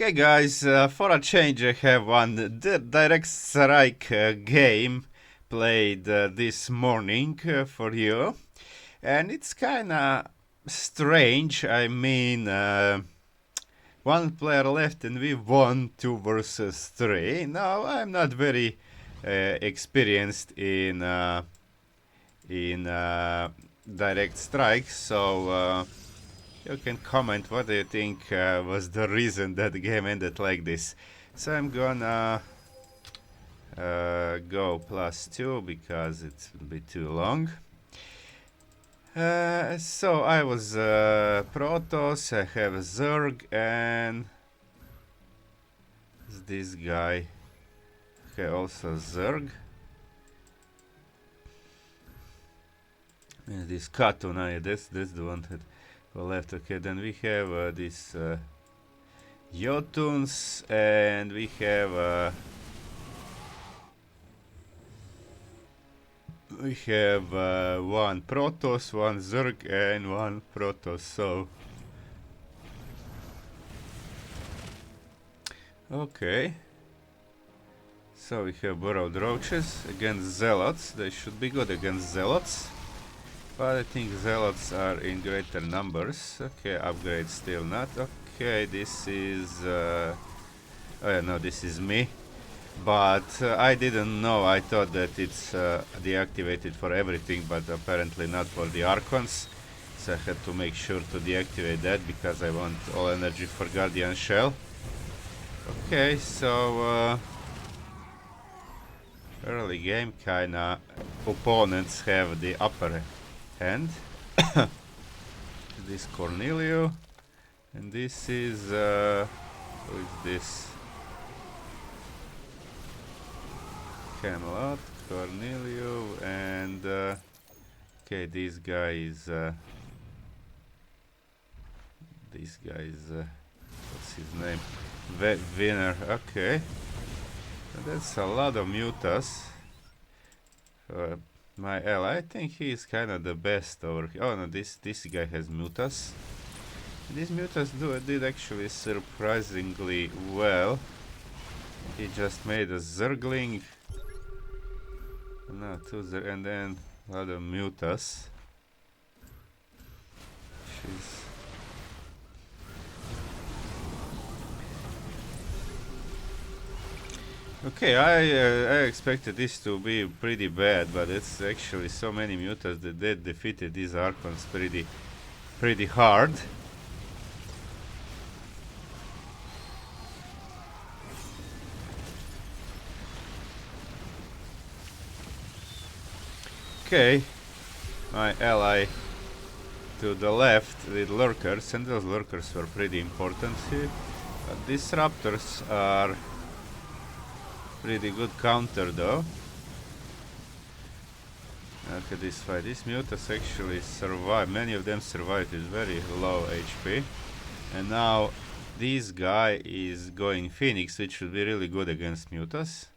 Okay, guys, for a change, I have one direct strike game played this morning for you, and it's kinda strange. I mean, one player left, and we won 2 versus 3. Now, I'm not very experienced in direct strike, so. You can comment what do you think was the reason that the game ended like this. So I'm gonna go +2 because it will be too long. So I was Protoss, I have Zerg, and this guy. Okay, also Zerg. And this Katuna, that's the one that left. Okay, then we have this Jotuns, and we have one Protoss, one Zerg, and one Protoss. So okay. So we have burrowed roaches against zealots. They should be good against zealots, but I think zealots are in greater numbers. Okay, upgrade still not. Okay, this is oh yeah, no, this is me. But I didn't know. I thought that it's deactivated for everything, but apparently not for the Archons. So I had to make sure to deactivate that because I want all energy for Guardian Shell. Okay, so early game kinda opponents have the upper hand. This Cornelio, and this is who is this? Camelot, Cornelio, and okay, this guy is what's his name? Winner. Okay, that's a lot of mutas. My ally, I think he is kind of the best over here. Oh no, this guy has mutas. These mutas did actually surprisingly well. He just made a Zergling. No, and then a lot of mutas. Okay, I expected this to be pretty bad, but it's actually so many mutas that they defeated these Archons pretty hard. Okay, my ally to the left with lurkers, and those lurkers were pretty important here. But these raptors are pretty good counter though. Look at this fight. These mutas actually survived. Many of them survived with very low HP. And now this guy is going Phoenix, which should be really good against mutas.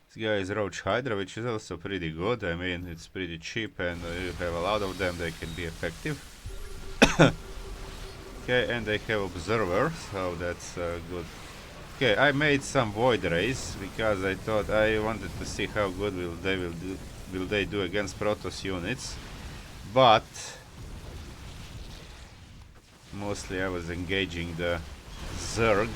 This guy is Roach Hydra, which is also pretty good. I mean, it's pretty cheap, and you have a lot of them, they can be effective. Okay, and they have Observer, so that's good. Okay, I made some Void Rays because I thought I wanted to see how good will they do against Protoss units, but mostly I was engaging the Zerg,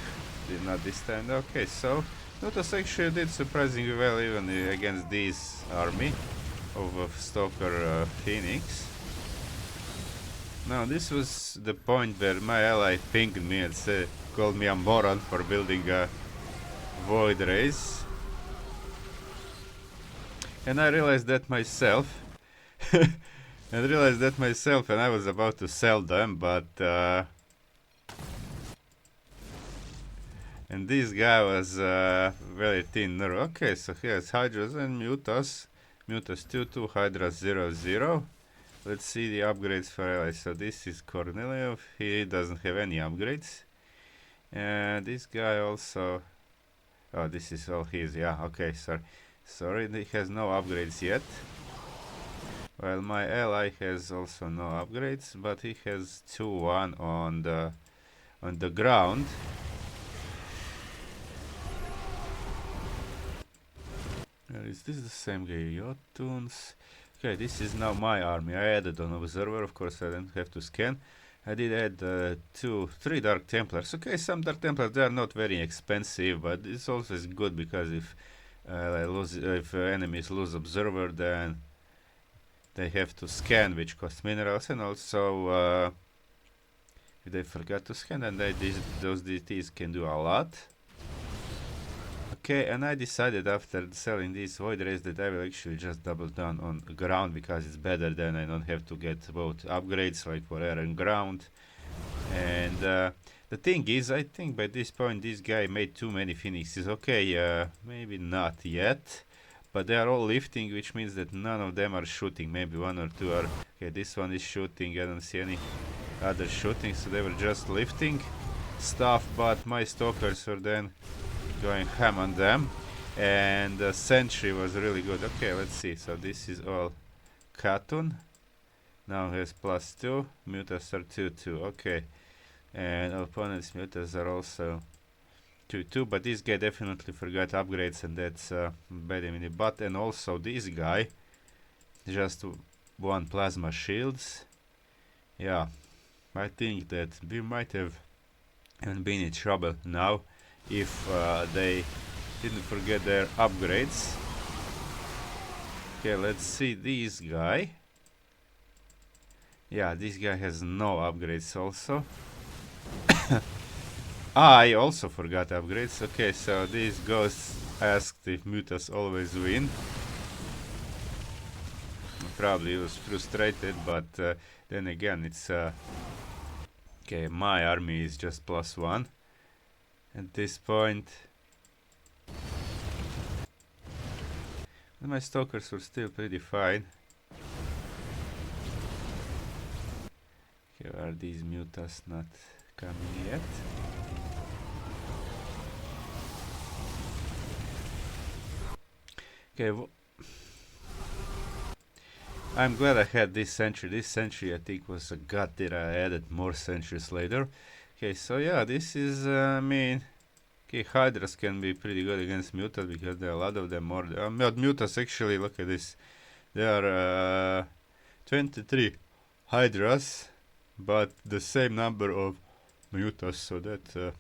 not this time. Okay, so Protoss actually did surprisingly well even against this army of Stalker Phoenix. Now this was the point where my ally pinged me and called me a moron for building a Void Race. And I realized that myself. And I was about to sell them, but and this guy was very thin. Okay, so here's Hydras and Mutas. Mutas 2-2, Hydra 0-0. Let's see the upgrades for allies. So this is Cornelio. He doesn't have any upgrades. And this guy also. Oh, this is all his. Yeah, okay, sorry, he has no upgrades yet. Well, my ally has also no upgrades, but he has 2-1 on the ground. Is this the same guy? Jotuns. Okay, this is now my army. I added an observer, of course I don't have to scan. I did add 3 Dark Templars. Okay, some Dark Templars, they are not very expensive, but it's always good because if enemies lose observer, then they have to scan, which costs minerals, and also if they forgot to scan, then those DTs can do a lot. Okay, and I decided after selling this Void Race that I will actually just double down on ground because it's better, then I don't have to get both upgrades like for air and ground. And the thing is, I think by this point this guy made too many phoenixes. Okay, maybe not yet, but they are all lifting, which means that none of them are shooting. Maybe 1 or 2 are. Okay, this one is shooting. I don't see any other shooting, so they were just lifting stuff, but my stalkers were then going ham on them, and the sentry was really good. Okay, let's see. So this is all Katun. Now has +2. Mutas are 2-2. Okay, and opponent's mutas are also 2-2. But this guy definitely forgot upgrades, and that's bad in the butt. And also this guy just 1 plasma shields. Yeah, I think that we might have even been in trouble now if they didn't forget their upgrades. Okay, let's see this guy. Yeah, this guy has no upgrades also. I also forgot upgrades. Okay, so this ghost asked if mutas always win. Probably he was frustrated, but then again it's okay, my army is just +1 at this point. My stalkers were still pretty fine. Here are these mutas not coming yet. Okay, I'm glad I had this sentry. This sentry I think was a god that I added more sentries later. Okay, so yeah, this is I mean, okay, Hydras can be pretty good against mutas because there are a lot of them more. Mutas actually, look at this. There are 23 Hydras, but the same number of mutas, so that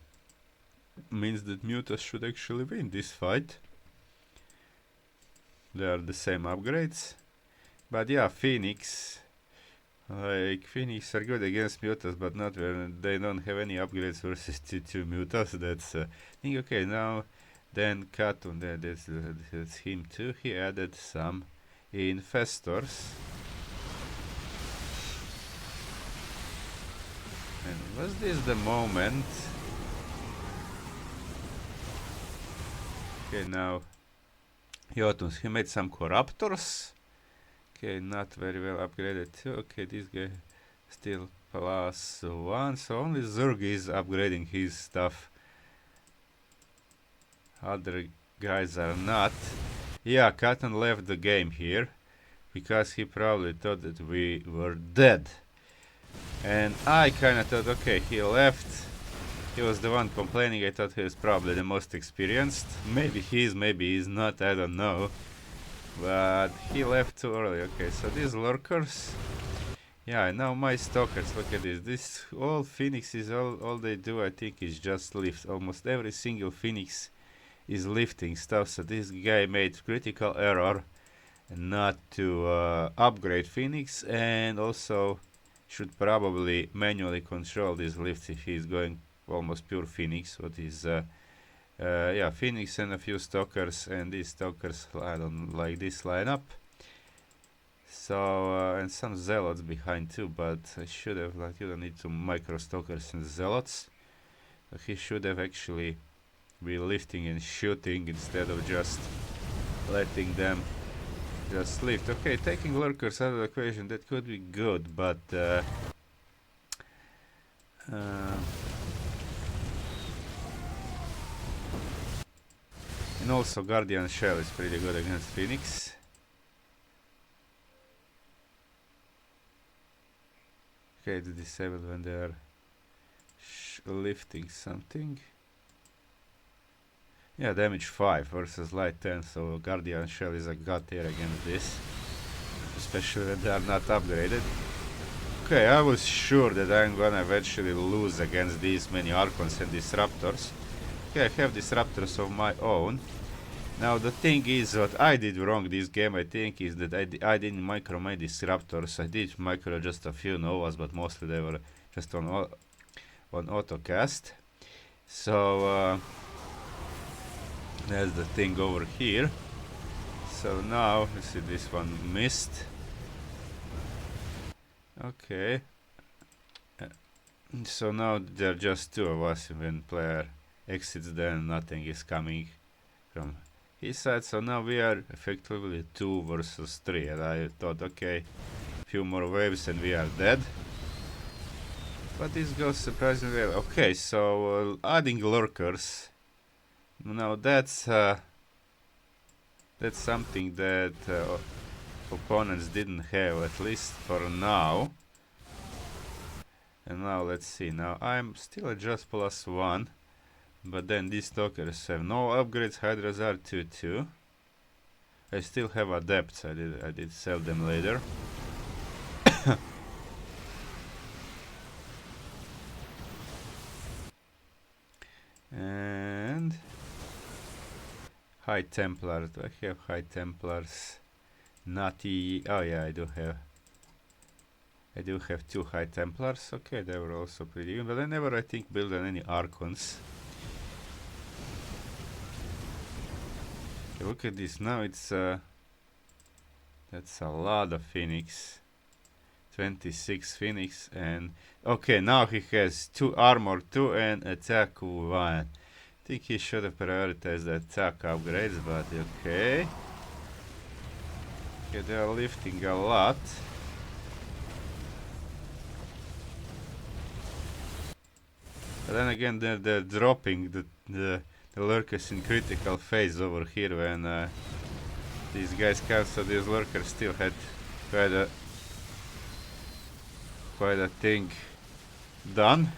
means that mutas should actually win this fight. They are the same upgrades. But yeah, Phoenix. Like, Phoenix are good against mutas, but not when they don't have any upgrades versus T2 mutas. That's thing. Okay, now then Katun, that's him too. He added some infestors. And was this the moment? Okay, now Jotuns, he made some corruptors. Okay, not very well upgraded too. Okay, this guy still +1, so only Zerg is upgrading his stuff. Other guys are not. Yeah, Cotton left the game here because he probably thought that we were dead. And I kinda thought, okay, he left. He was the one complaining. I thought he was probably the most experienced. Maybe he is, maybe he's not, I don't know. But he left too early. Okay, so these lurkers. Yeah, now my stalkers, look at this. This all phoenixes, all they do I think is just lift. Almost every single phoenix is lifting stuff. So this guy made critical error not to upgrade phoenix, and also should probably manually control this lift if he's going almost pure phoenix. What is yeah, phoenix and a few stalkers, and these stalkers, I don't like this lineup. So and some zealots behind too, but I should have, like, you don't need to micro stalkers and zealots. But he should have actually be lifting and shooting instead of just letting them just lift. Okay, taking lurkers out of the equation, that could be good, but and also Guardian Shell is pretty good against Phoenix. Okay, it's disabled when they are lifting something. Yeah, damage 5 versus light 10, so Guardian Shell is a god tier against this. Especially when they are not upgraded. Okay, I was sure that I'm gonna eventually lose against these many Archons and Disruptors. Okay, I have Disruptors of my own. Now the thing is, what I did wrong this game, I think, is that I didn't micro my Disruptors. I did micro just a few Novas, but mostly they were just on autocast. So that's the thing over here. So now, you see this one missed. Okay. So now there are just two of us. When player exits, then nothing is coming from his side. So now we are effectively 2 versus 3. And I thought, okay, few more waves and we are dead. But this goes surprisingly well. Okay, so adding lurkers. Now that's something that opponents didn't have, at least for now. And now let's see. Now I'm still at just +1, but then these stalkers have no upgrades. Hydras are 2-2. I still have adepts. I did sell them later. And High Templars. Do I have High Templars? Nutty. Oh yeah, I do have. I do have 2 High Templars. Okay, they were also pretty good, but I never, I think, built on any Archons. Okay, look at this. Now it's that's a lot of Phoenix. 26 Phoenix, and okay, now he has 2 armor 2 and attack 1. I think he should have prioritized the attack upgrades, but okay. Okay, they are lifting a lot. But then again, they're dropping the lurkers in critical phase over here when these guys come, so these lurkers still had quite a thing done.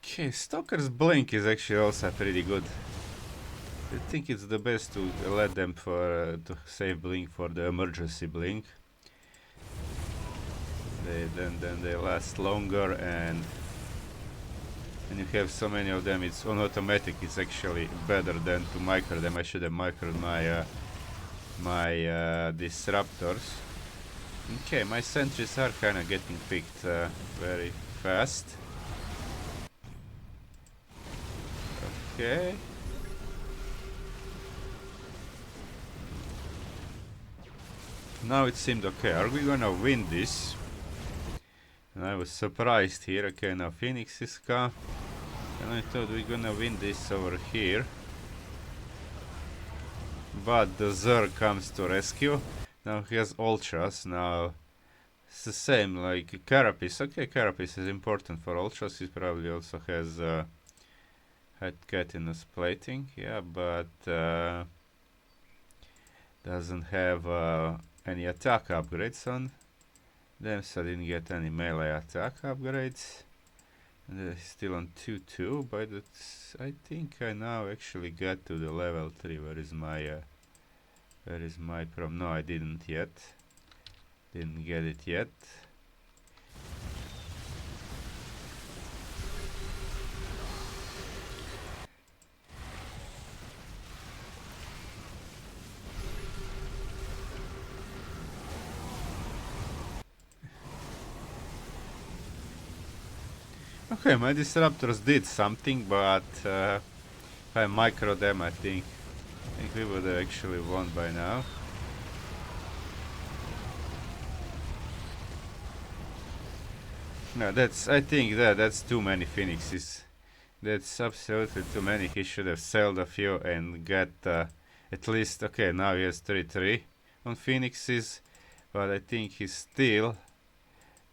Okay, Stalker's Blink is actually also pretty good. I think it's the best to let them to save Blink for the emergency Blink. Then they last longer, and you have so many of them. It's on automatic. It's actually better than to micro them. I should have microed my disruptors. Okay, my sentries are kind of getting picked very fast. Okay. Now it seemed okay. Are we gonna win this? And I was surprised here. Okay, now Phoenix is come. And I thought we're gonna win this over here. But the Zerg comes to rescue. Now he has Ultras. Now it's the same like Carapace. Okay, Carapace is important for Ultras. He probably also has had Catinous plating. Yeah, but doesn't have any attack upgrades on them, so I didn't get any melee attack upgrades. And still on 2-2, but I think I now actually got to the level 3. Where is my prom? No, I didn't yet. Didn't get it yet. Okay, my disruptors did something, but if I micro them, I think we would have actually won by now. No, I think that's too many Phoenixes. That's absolutely too many. He should have sold a few and got at least, okay, now he has 3-3 on Phoenixes, but I think he still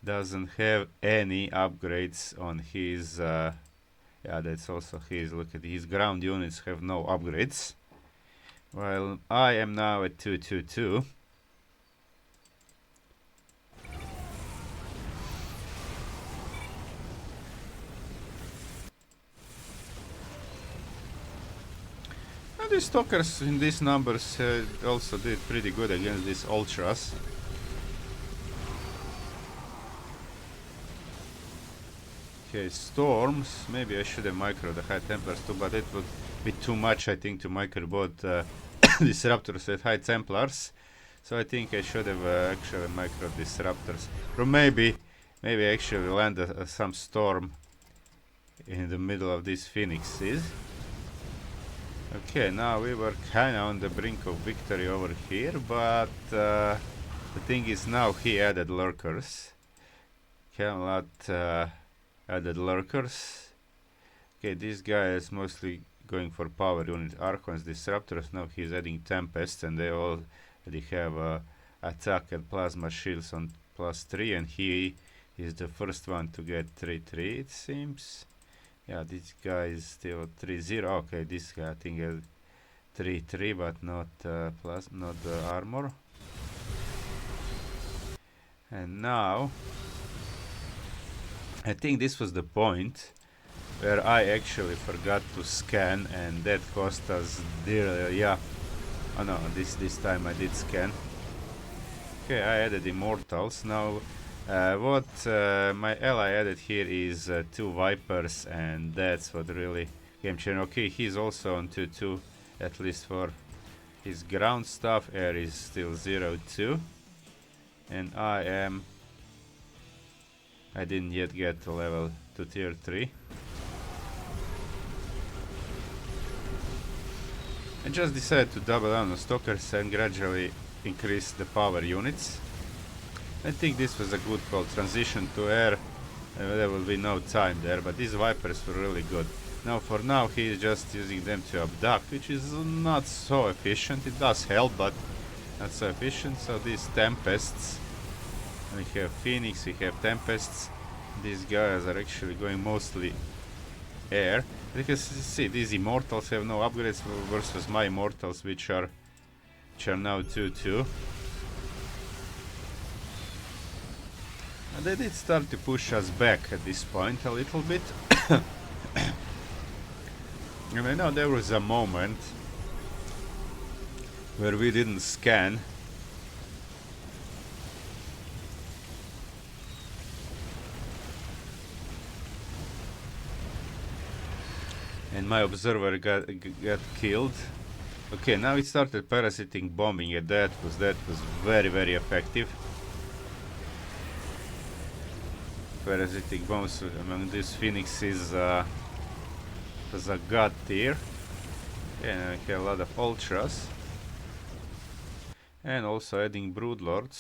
doesn't have any upgrades on his yeah, that's also his. Look at his ground units have no upgrades. While I am now at 222. And the stalkers in these numbers also did pretty good against these ultras. Okay, storms. Maybe I should have micro the high templars too, but it would be too much, I think, to micro both disruptors at high templars. So I think I should have actually micro disruptors. Or maybe actually land some storm in the middle of these phoenixes. Okay, now we were kinda on the brink of victory over here, but the thing is now he added lurkers. Camelot added lurkers. Okay, this guy is mostly going for power unit Archons disruptors. Now he's adding tempests, and they already have attack and plasma shields on +3, and he is the first one to get 3-3, it seems. Yeah, this guy is still 3-0. Okay, this guy I think has 3-3, but not not the armor. And now I think this was the point where I actually forgot to scan, and that cost us dearly. Yeah. Oh no, this time I did scan. Okay, I added immortals. Now what my ally added here is 2 vipers, and that's what really game changer. Okay, he's also on 2-2, at least for his ground stuff. Air is still 0-2, and I didn't yet get to level to tier 3. I just decided to double down on stalkers and gradually increase the power units. I think this was a good call. Transition to air, there will be no time there, but these vipers were really good. Now for now he is just using them to abduct, which is not so efficient. It does help, but not so efficient. So these tempests, we have Phoenix, we have tempests. These guys are actually going mostly air. Because see, these immortals have no upgrades versus my immortals, which are now 2-2. And they did start to push us back at this point a little bit. And I know there was a moment where we didn't scan. And my observer got killed. Okay, now it started parasitic bombing, and that was very, very effective. Parasitic bombs among these phoenixes was a god tier. And I have a lot of ultras. And also adding broodlords.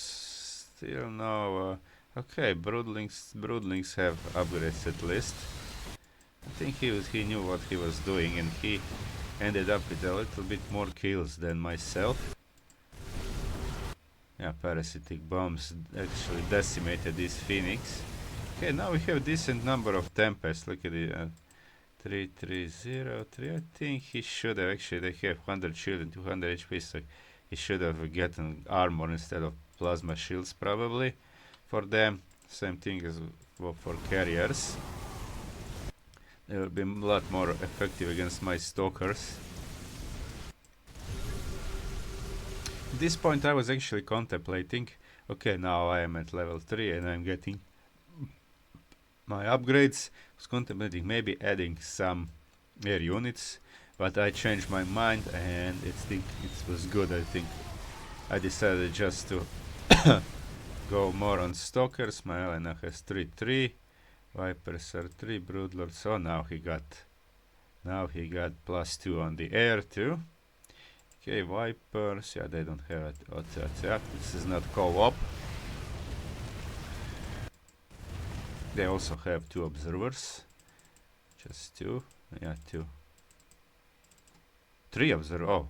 Still no. Okay, broodlings have upgrades at least. I think he knew what he was doing, and he ended up with a little bit more kills than myself. Yeah, parasitic bombs actually decimated this phoenix. Okay, now we have decent number of tempests. Look at it, 3303. I think he should have actually. They have 100 shield and 200 HP, so he should have gotten armor instead of plasma shields probably. For them, same thing as for carriers. They will be a lot more effective against my stalkers. At this point I was actually contemplating, okay, now I am at level 3 and I'm getting my upgrades. I was contemplating maybe adding some air units, but I changed my mind and it was good. I think I decided just to go more on stalkers. My ally now has 3-3. Vipers are 3, broodlords. So now he got +2 on the air too. Okay, vipers. Yeah, they don't have auto attack. This is not co-op. They also have 2 observers. Just 2. Yeah, 2. 3 observers. Oh,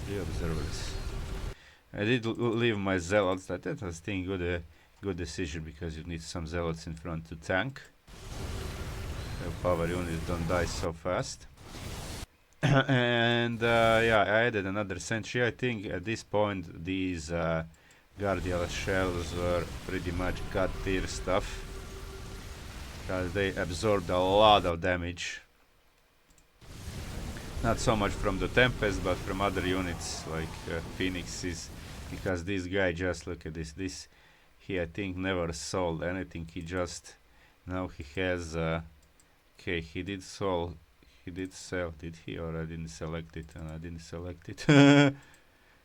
3 observers. I did leave my zealots. That was good decision, because you need some zealots in front to tank. The power units don't die so fast. And yeah, I added another sentry. I think at this point these Guardian shells were pretty much god tier stuff, because they absorbed a lot of damage. Not so much from the Tempest, but from other units like Phoenixes, because this guy, just look at this, he I think never sold anything. He just, now he has okay, he did sell, did he, or I didn't select it? And I didn't select it.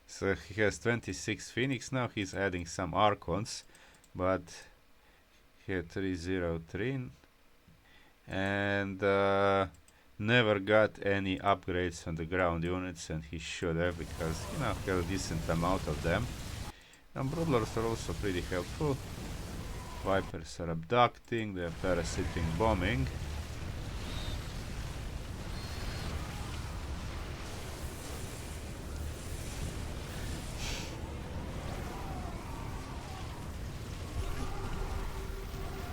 So he has 26 Phoenix. Now he's adding some Archons, but he had 303 and never got any upgrades on the ground units, and he should have, because he has a decent amount of them. And Broodlords are also pretty helpful. Vipers are abducting, they're parasitic bombing.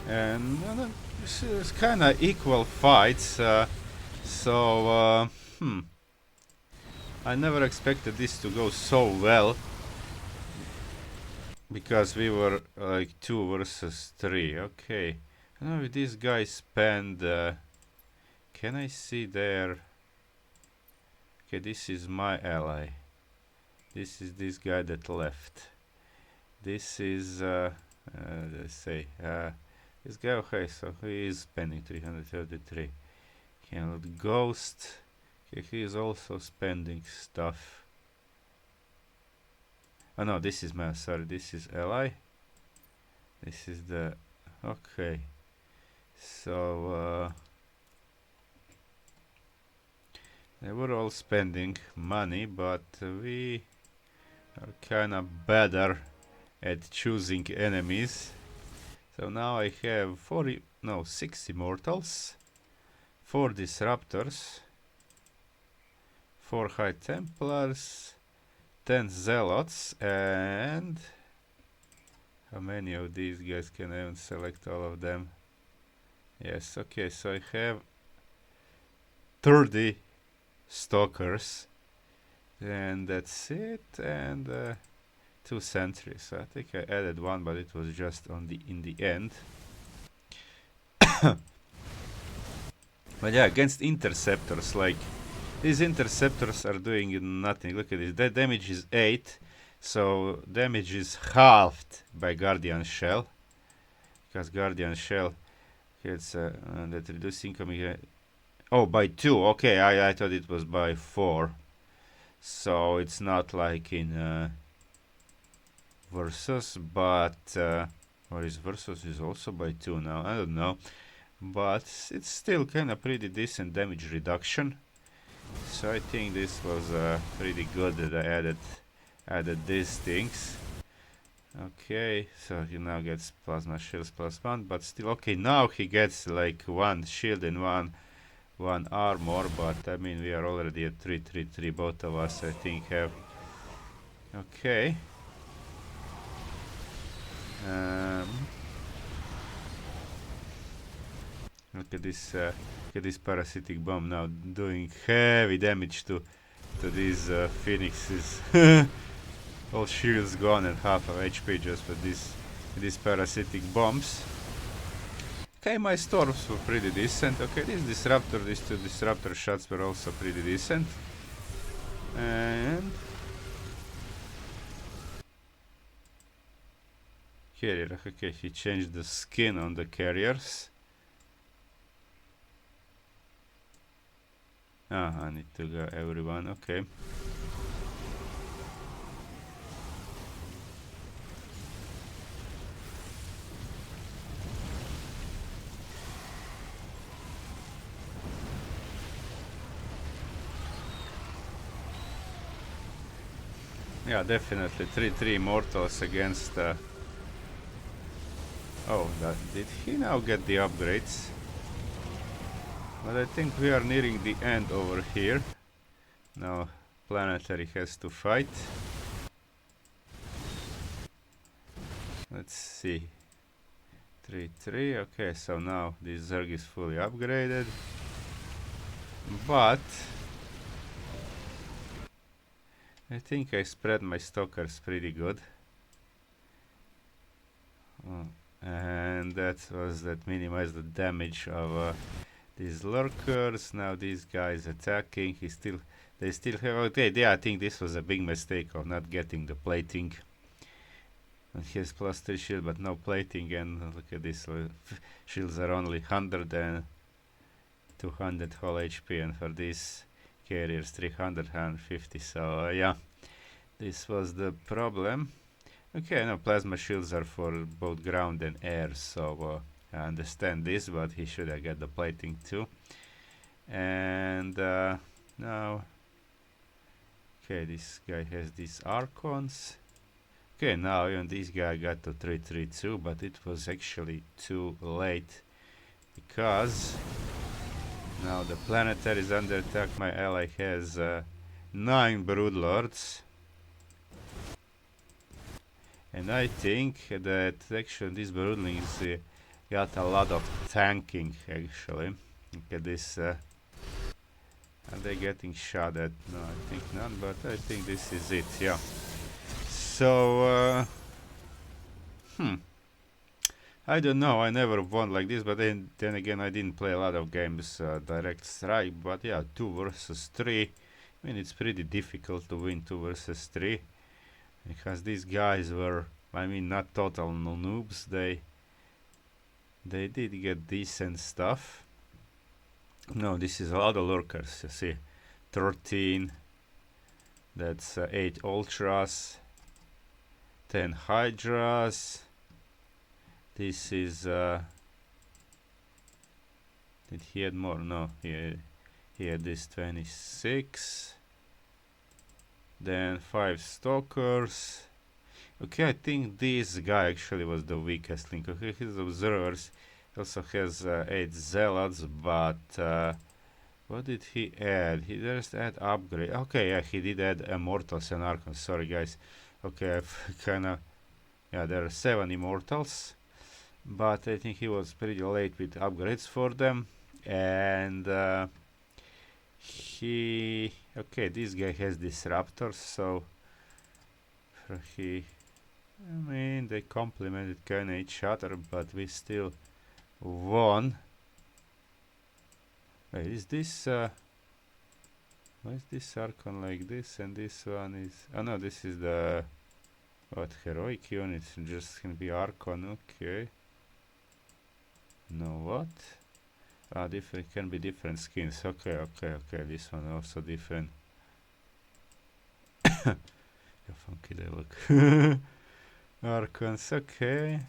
And it's kind of equal fights, so I never expected this to go so well, because we were like 2 versus 3. Okay, I know if these guys spend, can I see their, okay, this is my ally, this is this guy that left, this is let's say this guy. Okay, so he is spending 333. Cannot Ghost. Okay, he is also spending stuff. Oh no, this is my, sorry, this is ally. This is the, okay. So they were all spending money, but we are kinda better at choosing enemies. So now I have 6 Immortals, 4 Disruptors, 4 High Templars, 10 Zealots, and how many of these guys can I even select all of them? Yes, okay, so I have 30 Stalkers, and that's it, and 2 sentries. So I think I added one, but it was just on the in the end. But yeah, against interceptors, like these interceptors are doing nothing. Look at this. That damage is 8, so damage is halved by Guardian Shell, because Guardian Shell gets that reduce incoming. Oh, by 2. Okay, I thought it was by 4. So it's not like in Versus, but or is Versus is also by 2 now? I don't know, but it's still kind of pretty decent damage reduction. So I think this was pretty good that I added these things. Okay, so he now gets plasma shields +1, but still okay. Now he gets like 1 shield and one armor, but I mean we are already at 333. Both of us I think have. Okay. Look at this parasitic bomb now doing heavy damage to these phoenixes. All shields gone and half of HP just for these parasitic bombs. Okay, my storms were pretty decent. Okay, these 2 disruptor shots were also pretty decent. And carrier, okay, he changed the skin on the carriers. I need to go everyone, okay. Yeah, definitely 3 Immortals against oh, did he now get the upgrades? But I think we are nearing the end over here. Now Planetary has to fight. Let's see. 3-3. Okay, so now this Zerg is fully upgraded. But I think I spread my stalkers pretty good. And that minimized the damage of these lurkers. Now these guys attacking. They still have. Okay, yeah, I think this was a big mistake of not getting the plating. And he has +3 shield, but no plating. And look at this. Shields are only 100 and 200 whole HP, and for these carriers 300 150. So yeah, this was the problem. Okay, no, plasma shields are for both ground and air, so I understand this, but he should have got the plating too. And now, okay, this guy has these Archons. Okay, now even this guy got to 332, but it was actually too late because now the planetary is under attack. My ally has 9 Broodlords. And I think that actually these broodlings got a lot of tanking actually. Look at this. Are they getting shot at? No, I think not, but I think this is it, yeah. So, I don't know, I never won like this, but then again I didn't play a lot of games direct strike, but yeah, 2 versus 3. I mean, it's pretty difficult to win 2 versus 3. Because these guys were, I mean, not total noobs. They did get decent stuff. No, this is a lot of lurkers. You see, 13. That's 8 ultras, 10 hydras. This is. Did he had more? No, he had this 26. Then 5 stalkers. Okay, I think this guy actually was the weakest link. Okay, his observers also has 8 zealots, but what did he add? He just add upgrade. Okay, yeah, he did add immortals and archons. Sorry, guys. Okay, I've kinda. Yeah, there are 7 immortals, but I think he was pretty late with upgrades for them, and. Okay, this guy has disruptors, so I mean, they complemented kinda each other, but we still won. Wait, is this why is this Archon like this and this one is, oh no, this is the what, heroic units, just can be Archon. Okay, no, what? Different, can be different skins. Okay, this one also different. How funky they look. Archons, okay.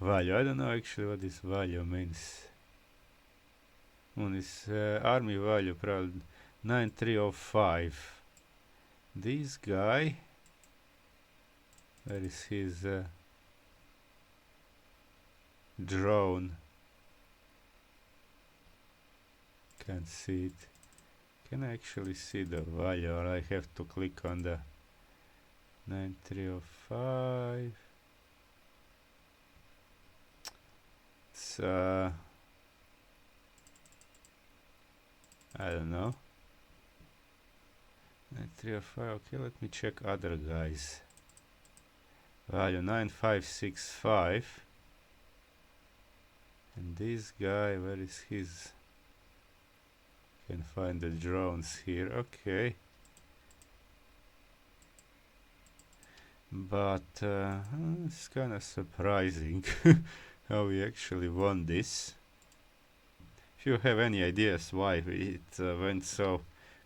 Value, I don't know actually what this value means. One is army value, probably 9305. This guy, where is his drone? Can't see it. Can I actually see the value, or I have to click on the 9305? It's I don't know. 9305. Okay, let me check other guys. Value 9565. And this guy, where is his? Can find the drones here. Okay. But it's kind of surprising how we actually won this. If you have any ideas why it went so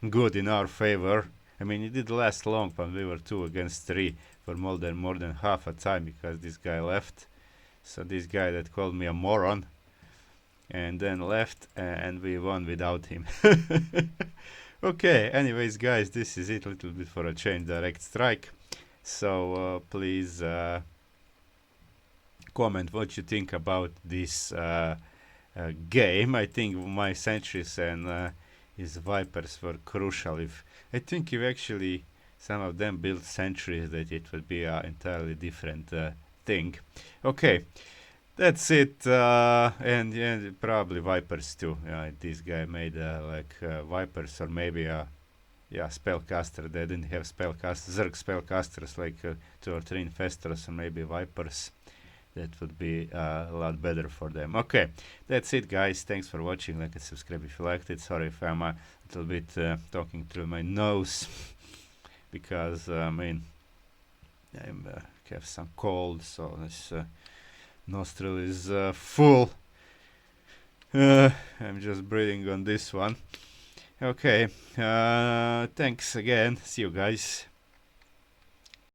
good in our favor, I mean, it did last long, but we were 2 against 3 for more than half a time because this guy left. So this guy that called me a moron and then left, and we won without him. Okay, anyways, guys, this is it. A little bit for a change, direct strike. So please comment what you think about this game. I think my sentries and his vipers were crucial. I think if actually some of them built sentries, that it would be an entirely different thing. Okay, That's it, and yeah, probably Vipers too. Yeah, this guy made Vipers or maybe yeah, spellcaster. They didn't have Zerg spellcasters like 2 or 3 infestors or maybe Vipers. That would be a lot better for them. Okay, that's it, guys. Thanks for watching. Like and subscribe if you liked it. Sorry if I'm a little bit talking through my nose because I mean I have some cold, so this nostril is full. I'm just breathing on this one. Okay, thanks again. See you guys.